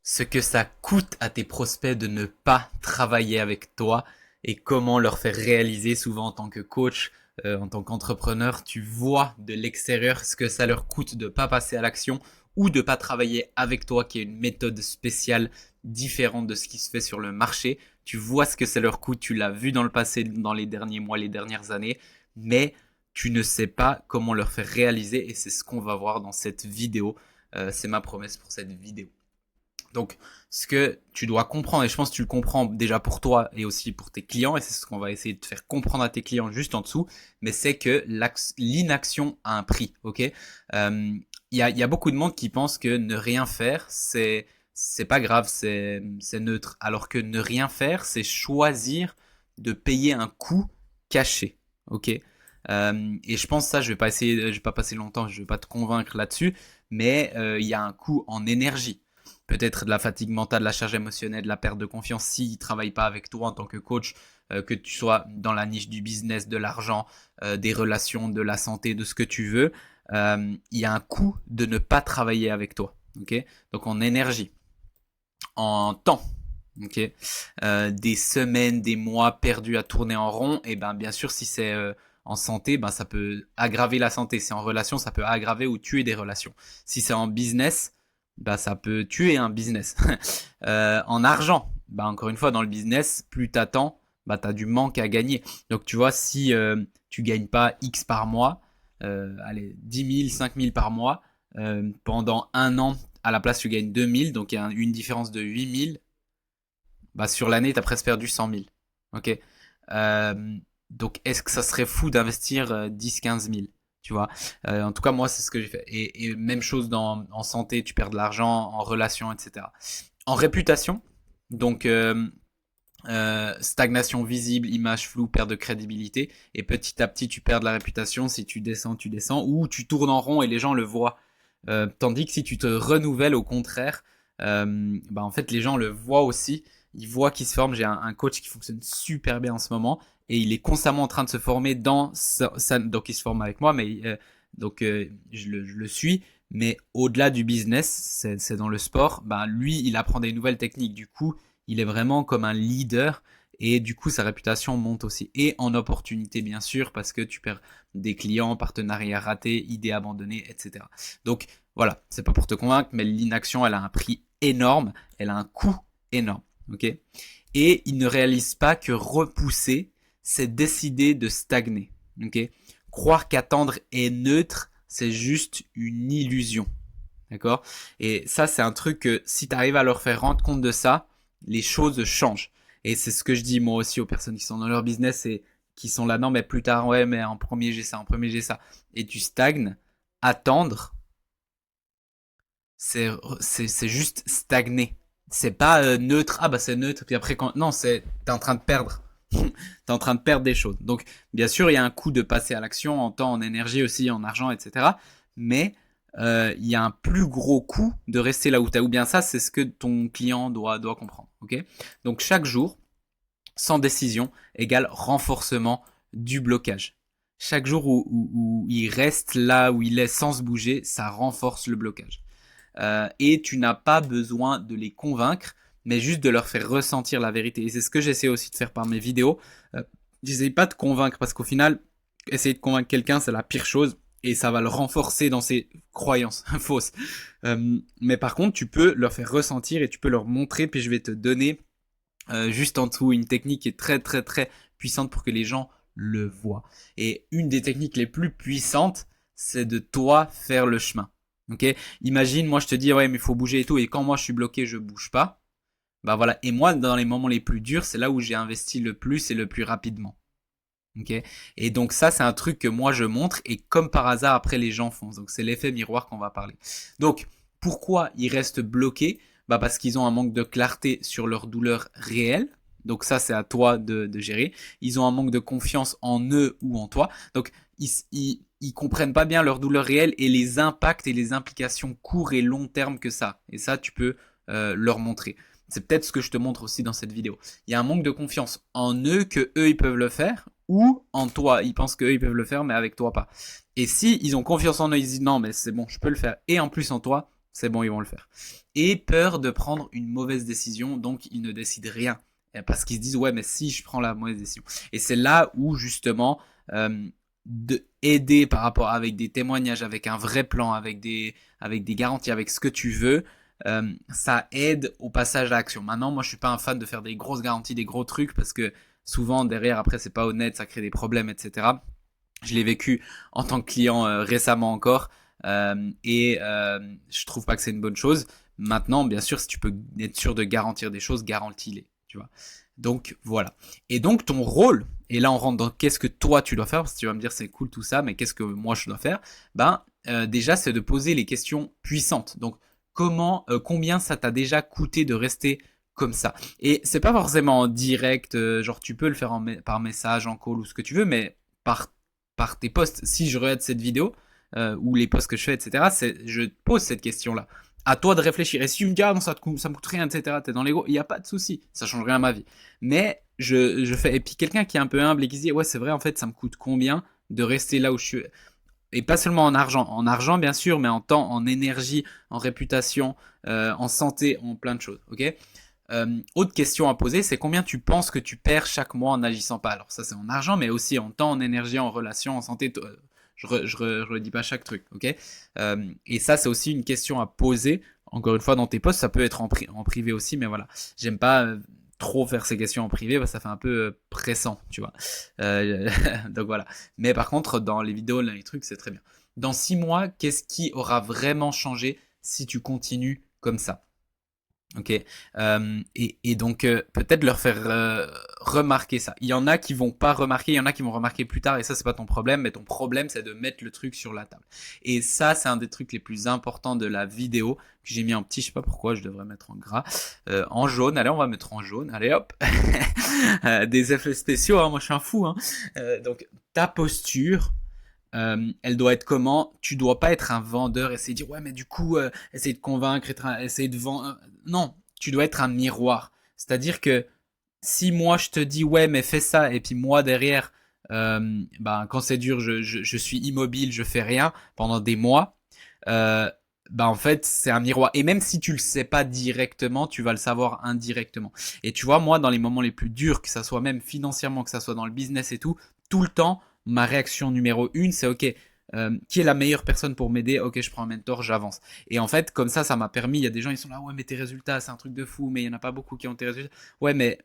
Ce que ça coûte à tes prospects de ne pas travailler avec toi et comment leur faire réaliser souvent en tant que coach, en tant qu'entrepreneur, tu vois de l'extérieur ce que ça leur coûte de pas passer à l'action ou de pas travailler avec toi qui est une méthode spéciale différente de ce qui se fait sur le marché. Tu vois ce que ça leur coûte, tu l'as vu dans le passé, dans les derniers mois, les dernières années, mais tu ne sais pas comment leur faire réaliser et c'est ce qu'on va voir dans cette vidéo. C'est ma promesse pour cette vidéo. Donc, ce que tu dois comprendre, et je pense que tu le comprends déjà pour toi et aussi pour tes clients, et c'est ce qu'on va essayer de te faire comprendre à tes clients juste en dessous, mais c'est que l'inaction a un prix, ok. Il y a beaucoup de monde qui pense que ne rien faire, c'est pas grave, c'est neutre, alors que ne rien faire, c'est choisir de payer un coût caché, ok. Et je pense ça, je vais pas passer longtemps, je vais pas te convaincre là-dessus, mais il y a un coût en énergie, peut-être de la fatigue mentale, de la charge émotionnelle, de la perte de confiance s'ils ne travaillent pas avec toi en tant que coach, que tu sois dans la niche du business, de l'argent, des relations, de la santé, de ce que tu veux, il y a un coût de ne pas travailler avec toi. Okay, donc en énergie, en temps. Okay, des semaines, des mois perdus à tourner en rond, et ben bien sûr si c'est en santé, ben ça peut aggraver la santé. Si c'est en relation, ça peut aggraver ou tuer des relations. Si c'est en business, bah ça peut tuer un business. En argent, bah encore une fois dans le business, plus t'attends, bah t'as du manque à gagner. Donc tu vois, si tu gagnes pas X par mois, allez 10 000, 5 000 par mois, pendant un an, à la place tu gagnes 2 000, donc il y a une différence de 8 000, bah sur l'année t'as presque perdu 100 000. Ok. Euh, donc est-ce que ça serait fou d'investir 10, 15 000? Tu vois, en tout cas moi c'est ce que j'ai fait. Et même chose en santé, tu perds de l'argent, en relation, etc. En réputation, donc stagnation visible, image floue, perte de crédibilité, et petit à petit tu perds de la réputation. Si tu descends, ou tu tournes en rond et les gens le voient. Tandis que si tu te renouvelles, au contraire, bah en fait les gens le voient aussi, ils voient qu'il se forme. J'ai un coach qui fonctionne super bien en ce moment et il est constamment en train de se former dans donc il se forme avec moi, mais je le suis. Mais au-delà du business, c'est dans le sport. Ben lui, il apprend des nouvelles techniques. Du coup, il est vraiment comme un leader et du coup sa réputation monte aussi. Et en opportunité bien sûr parce que tu perds des clients, partenariats ratés, idées abandonnées, etc. Donc voilà, c'est pas pour te convaincre, mais l'inaction, elle a un prix énorme, elle a un coût énorme, ok. Et il ne réalise pas que repousser, c'est décider de stagner, ok. Croire qu'attendre est neutre, c'est juste une illusion, d'accord. Et ça, c'est un truc que si tu arrives à leur faire rendre compte de ça, les choses changent. Et c'est ce que je dis moi aussi aux personnes qui sont dans leur business et qui sont là, non, mais plus tard, ouais, mais en premier j'ai ça, en premier j'ai ça. Et tu stagnes, attendre, c'est juste stagner. C'est pas neutre, ah bah c'est neutre, puis après quand. Non, t'es en train de perdre. T'es en train de perdre des choses. Donc, bien sûr, il y a un coût de passer à l'action en temps, en énergie aussi, en argent, etc. Mais il y a un plus gros coût de rester là où t'es. Ou bien ça, c'est ce que ton client doit comprendre. Ok. Donc, chaque jour, sans décision égale renforcement du blocage. Chaque jour où il reste là où il est sans se bouger, ça renforce le blocage. Et tu n'as pas besoin de les convaincre, mais juste de leur faire ressentir la vérité. Et c'est ce que j'essaie aussi de faire par mes vidéos. J'essaie pas de convaincre parce qu'au final, essayer de convaincre quelqu'un, c'est la pire chose et ça va le renforcer dans ses croyances fausses. Mais par contre, tu peux leur faire ressentir et tu peux leur montrer, puis je vais te donner juste en dessous une technique qui est très très très puissante pour que les gens le voient. Et une des techniques les plus puissantes, c'est de toi faire le chemin. Ok. Imagine, moi je te dis ouais mais il faut bouger et tout, et quand moi je suis bloqué, je bouge pas. Bah voilà. Et moi dans les moments les plus durs, c'est là où j'ai investi le plus et le plus rapidement. Ok. Et donc ça c'est un truc que moi je montre et comme par hasard après les gens font. Donc c'est l'effet miroir qu'on va parler. Donc pourquoi ils restent bloqués? Bah parce qu'ils ont un manque de clarté sur leur douleur réelle. Donc ça c'est à toi de gérer. Ils ont un manque de confiance en eux ou en toi. Donc ils comprennent pas bien leur douleur réelle et les impacts et les implications court et long terme que ça. Et ça tu peux leur montrer. C'est peut-être ce que je te montre aussi dans cette vidéo. Il y a un manque de confiance en eux que eux ils peuvent le faire ou en toi. Ils pensent qu'eux ils peuvent le faire mais avec toi pas. Et si ils ont confiance en eux, ils disent non mais c'est bon, je peux le faire et en plus en toi, c'est bon, ils vont le faire. Et peur de prendre une mauvaise décision, donc ils ne décident rien. Parce qu'ils se disent, ouais, mais si je prends la mauvaise décision. Et c'est là où, justement, de aider par rapport avec des témoignages, avec un vrai plan, avec des garanties, avec ce que tu veux, ça aide au passage à l'action. Maintenant, moi, je suis pas un fan de faire des grosses garanties, des gros trucs, parce que souvent, derrière, après, c'est pas honnête, ça crée des problèmes, etc. Je l'ai vécu en tant que client récemment encore, je trouve pas que c'est une bonne chose. Maintenant, bien sûr, si tu peux être sûr de garantir des choses, garantis-les, tu vois. Donc voilà. Et donc ton rôle, et là on rentre dans qu'est-ce que toi tu dois faire, parce que tu vas me dire c'est cool tout ça, mais qu'est-ce que moi je dois faire? Déjà c'est de poser les questions puissantes. Donc combien ça t'a déjà coûté de rester comme ça? Et c'est pas forcément en direct, genre tu peux le faire par message, en call ou ce que tu veux, mais par par tes posts. Si je regarde cette vidéo ou les posts que je fais, etc., je pose cette question-là. À toi de réfléchir. Et si tu me dis, ah non, ça me coûte rien, etc., t'es dans l'ego, il n'y a pas de souci. Ça change rien à ma vie. Mais je fais. Et puis quelqu'un qui est un peu humble et qui se dit, ouais, c'est vrai, en fait, ça me coûte combien de rester là où je suis. Et pas seulement en argent. En argent, bien sûr, mais en temps, en énergie, en réputation, en santé, en plein de choses. Ok. Autre question à poser, c'est combien tu penses que tu perds chaque mois en n'agissant pas. Alors ça, c'est en argent, mais aussi en temps, en énergie, en relation, en santé. Je redis pas chaque truc, ok. Et ça, c'est aussi une question à poser. Encore une fois, dans tes posts, ça peut être en privé aussi, mais voilà. J'aime pas trop faire ces questions en privé parce que ça fait un peu pressant, tu vois. Donc voilà. Mais par contre, dans les vidéos, dans les trucs, c'est très bien. Dans 6 mois, qu'est-ce qui aura vraiment changé si tu continues comme ça? Ok, et donc peut-être leur faire remarquer ça. Il y en a qui vont pas remarquer, il y en a qui vont remarquer plus tard, et ça c'est pas ton problème, mais ton problème c'est de mettre le truc sur la table. Et ça c'est un des trucs les plus importants de la vidéo que j'ai mis en petit, je sais pas pourquoi, je devrais mettre en gras, en jaune. Allez, on va mettre en jaune. Allez hop, des effets spéciaux. Hein, moi je suis un fou. Hein. Donc ta posture. Elle doit être comment? Tu dois pas être un vendeur, essayer de dire ouais mais du coup essayer de convaincre, essayer de vendre. Non, tu dois être un miroir. C'est-à-dire que si moi je te dis ouais mais fais ça et puis moi derrière quand c'est dur je suis immobile, je fais rien pendant des mois. Euh, en fait c'est un miroir et même si tu le sais pas directement, tu vas le savoir indirectement. Et tu vois moi dans les moments les plus durs, que ça soit même financièrement, que ça soit dans le business et tout le temps ma réaction numéro une, c'est ok, qui est la meilleure personne pour m'aider? Ok, je prends un mentor, j'avance. Et en fait, comme ça m'a permis, il y a des gens, ils sont là, ouais, mais tes résultats, c'est un truc de fou, mais il n'y en a pas beaucoup qui ont tes résultats. Ouais, mais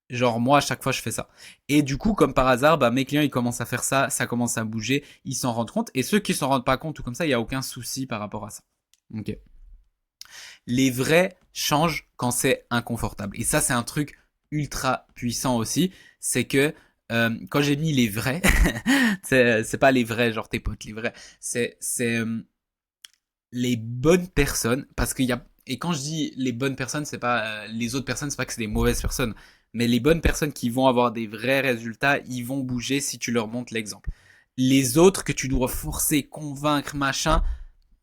genre moi, à chaque fois, je fais ça. Et du coup, comme par hasard, mes clients, ils commencent à faire ça, ça commence à bouger, ils s'en rendent compte. Et ceux qui s'en rendent pas compte, tout comme ça, il n'y a aucun souci par rapport à ça. Ok. Les vrais changent quand c'est inconfortable. Et ça, c'est un truc ultra puissant aussi. C'est que quand j'ai mis les vrais, c'est pas les vrais, genre tes potes, les vrais. C'est les bonnes personnes. Parce qu'il y a. Et quand je dis les bonnes personnes, c'est pas les autres personnes, c'est pas que c'est des mauvaises personnes. Mais les bonnes personnes qui vont avoir des vrais résultats, ils vont bouger si tu leur montres l'exemple. Les autres que tu dois forcer, convaincre, machin,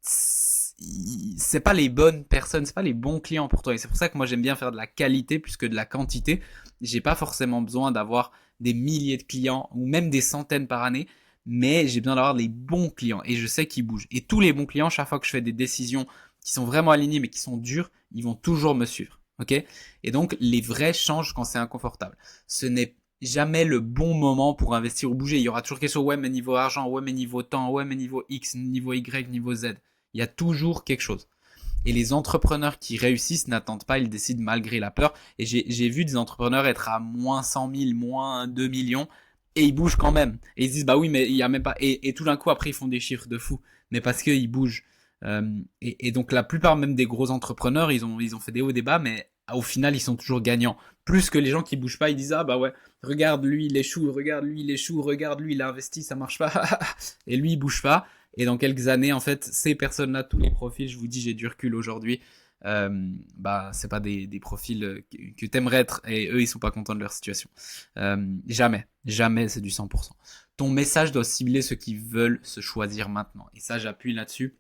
c'est pas les bonnes personnes, c'est pas les bons clients pour toi. Et c'est pour ça que moi j'aime bien faire de la qualité plus que de la quantité. J'ai pas forcément besoin d'avoir des milliers de clients ou même des centaines par année, mais j'ai besoin d'avoir les bons clients et je sais qu'ils bougent. Et tous les bons clients, chaque fois que je fais des décisions qui sont vraiment alignées mais qui sont dures, ils vont toujours me suivre. Ok? Et donc les vrais changent quand c'est inconfortable. Ce n'est jamais le bon moment pour investir ou bouger. Il y aura toujours quelque chose, ouais mais niveau argent, ouais mais niveau temps, ouais mais niveau X, niveau Y, niveau Z. Il y a toujours quelque chose. Et les entrepreneurs qui réussissent n'attendent pas, ils décident malgré la peur. Et j'ai vu des entrepreneurs être à moins 100 000, moins 2 millions, et ils bougent quand même. Et ils se disent, bah oui, mais il y a même pas. Et tout d'un coup, après, ils font des chiffres de fou. Mais parce qu'ils bougent. Et donc, la plupart même des gros entrepreneurs, ils ont fait des hauts, des bas, mais au final, ils sont toujours gagnants. Plus que les gens qui bougent pas, ils disent, ah bah ouais, regarde lui, il échoue, regarde lui, il échoue, regarde lui, il a investi, ça marche pas. Et lui, il bouge pas. Et dans quelques années, en fait, ces personnes-là, tous les profils, je vous dis, j'ai du recul aujourd'hui, c'est pas des profils que t'aimerais être et eux, ils sont pas contents de leur situation. Jamais c'est du 100%. Ton message doit cibler ceux qui veulent se choisir maintenant. Et ça, j'appuie là-dessus.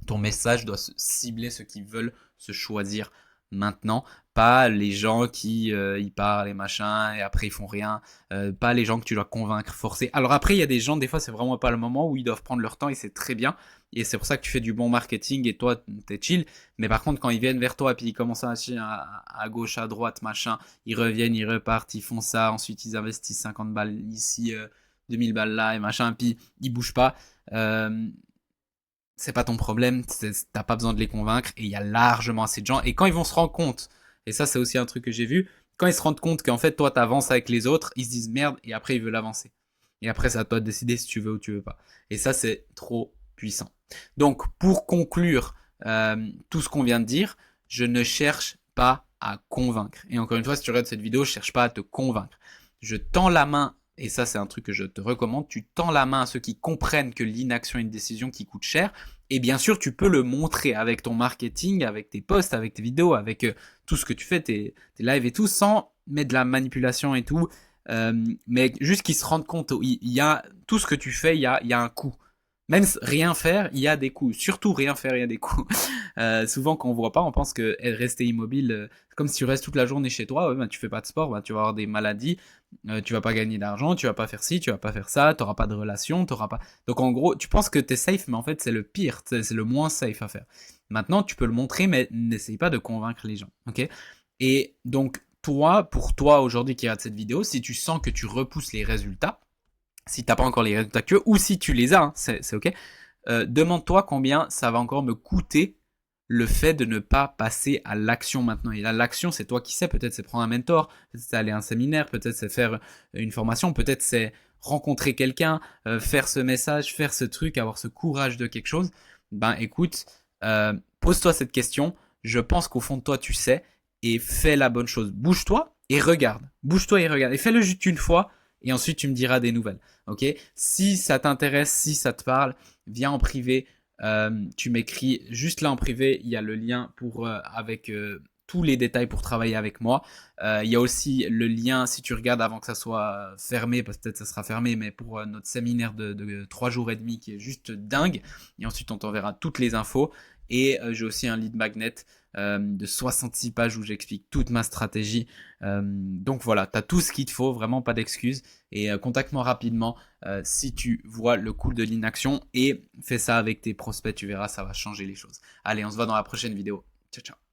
Ton message doit cibler ceux qui veulent se choisir maintenant, pas les gens qui ils parlent et machin et après ils font rien, pas les gens que tu dois convaincre, forcer. Alors après il y a des gens, des fois c'est vraiment pas le moment où ils doivent prendre leur temps et c'est très bien et c'est pour ça que tu fais du bon marketing et toi t'es chill. Mais par contre quand ils viennent vers toi et puis ils commencent à acheter à gauche, à droite, machin, ils reviennent, ils repartent, ils font ça, ensuite ils investissent 50 balles ici, 2000 balles là et machin, puis ils bougent pas. Euh, c'est pas ton problème, t'as pas besoin de les convaincre et il y a largement assez de gens. Et quand ils vont se rendre compte, et ça c'est aussi un truc que j'ai vu, quand ils se rendent compte qu'en fait toi t'avances avec les autres, ils se disent merde et après ils veulent avancer. Et après c'est à toi de décider si tu veux ou tu veux pas. Et ça c'est trop puissant. Donc pour conclure tout ce qu'on vient de dire, je ne cherche pas à convaincre. Et encore une fois, si tu regardes cette vidéo, je cherche pas à te convaincre. Je tends la main, et ça c'est un truc que je te recommande, tu tends la main à ceux qui comprennent que l'inaction est une décision qui coûte cher, et bien sûr tu peux le montrer avec ton marketing, avec tes posts, avec tes vidéos, avec tout ce que tu fais, tes lives et tout, sans mettre de la manipulation et tout, mais juste qu'ils se rendent compte, il y a tout ce que tu fais, il y a un coût. Même rien faire, il y a des coûts. Surtout rien faire, il y a des coûts. Souvent, quand on voit pas, on pense que rester immobile, comme si tu restes toute la journée chez toi, ouais, bah, tu fais pas de sport, bah, tu vas avoir des maladies, tu vas pas gagner d'argent, tu vas pas faire ci, tu vas pas faire ça, t'auras pas de relation, t'auras pas. Donc en gros, tu penses que t'es safe, mais en fait c'est le pire, c'est le moins safe à faire. Maintenant, tu peux le montrer, mais n'essaye pas de convaincre les gens, ok? Et donc toi, pour toi aujourd'hui qui regarde cette vidéo, si tu sens que tu repousses les résultats, si t'as pas encore les résultats que tu veux, ou si tu les as, hein, c'est ok. Demande-toi combien ça va encore me coûter le fait de ne pas passer à l'action maintenant. Et là, l'action, c'est toi qui sais. Peut-être c'est prendre un mentor, peut-être c'est aller à un séminaire, peut-être c'est faire une formation, peut-être c'est rencontrer quelqu'un, faire ce message, faire ce truc, avoir ce courage de quelque chose. Ben écoute, pose-toi cette question. Je pense qu'au fond de toi, tu sais, et fais la bonne chose. Bouge-toi et regarde. Bouge-toi et regarde. Et fais-le juste une fois, et ensuite tu me diras des nouvelles. Ok? Si ça t'intéresse, si ça te parle, viens en privé. Tu m'écris juste là en privé. Il y a le lien pour avec tous les détails pour travailler avec moi. Il y a aussi le lien si tu regardes avant que ça soit fermé, parce que peut-être ça sera fermé, mais pour notre séminaire de 3 jours et demi qui est juste dingue. Et ensuite on t'enverra toutes les infos. Et j'ai aussi un lead magnet de 66 pages où j'explique toute ma stratégie. Donc voilà, tu as tout ce qu'il te faut, vraiment pas d'excuses. Et contacte-moi rapidement si tu vois le coût de l'inaction et fais ça avec tes prospects, tu verras, ça va changer les choses. Allez, on se voit dans la prochaine vidéo. Ciao, ciao.